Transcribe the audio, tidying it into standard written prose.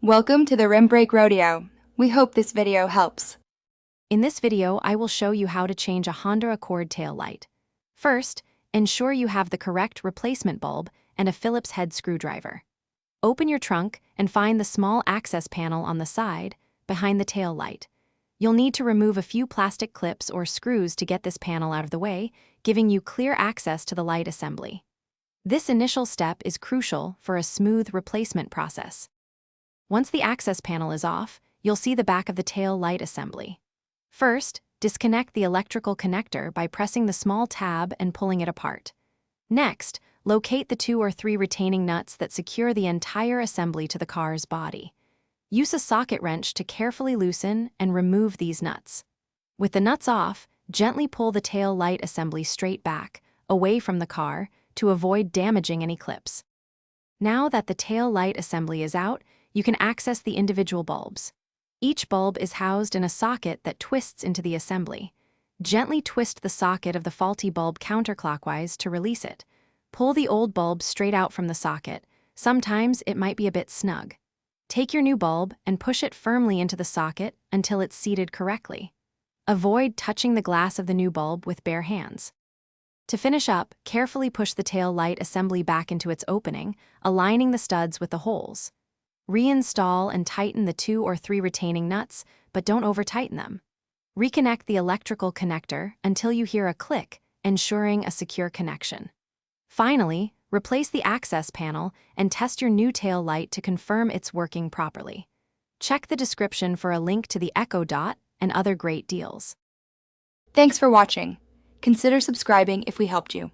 Welcome to the Rim Break Rodeo. We hope this video helps. In this video, I will show you how to change a Honda Accord tail light. First, ensure you have the correct replacement bulb and a Phillips head screwdriver. Open your trunk and find the small access panel on the side, behind the tail light. You'll need to remove a few plastic clips or screws to get this panel out of the way, giving you clear access to the light assembly. This initial step is crucial for a smooth replacement process. Once the access panel is off, you'll see the back of the tail light assembly. First, disconnect the electrical connector by pressing the small tab and pulling it apart. Next, locate the 2 or 3 retaining nuts that secure the entire assembly to the car's body. Use a socket wrench to carefully loosen and remove these nuts. With the nuts off, gently pull the tail light assembly straight back, away from the car, to avoid damaging any clips. Now that the tail light assembly is out, you can access the individual bulbs. Each bulb is housed in a socket that twists into the assembly. Gently twist the socket of the faulty bulb counterclockwise to release it. Pull the old bulb straight out from the socket. Sometimes it might be a bit snug. Take your new bulb and push it firmly into the socket until it's seated correctly. Avoid touching the glass of the new bulb with bare hands. To finish up, carefully push the tail light assembly back into its opening, aligning the studs with the holes. Reinstall and tighten the 2 or 3 retaining nuts, but don't over-tighten them. Reconnect the electrical connector until you hear a click, ensuring a secure connection. Finally, replace the access panel and test your new tail light to confirm it's working properly. Check the description for a link to the Echo Dot and other great deals. Thanks for watching. Consider subscribing if we helped you.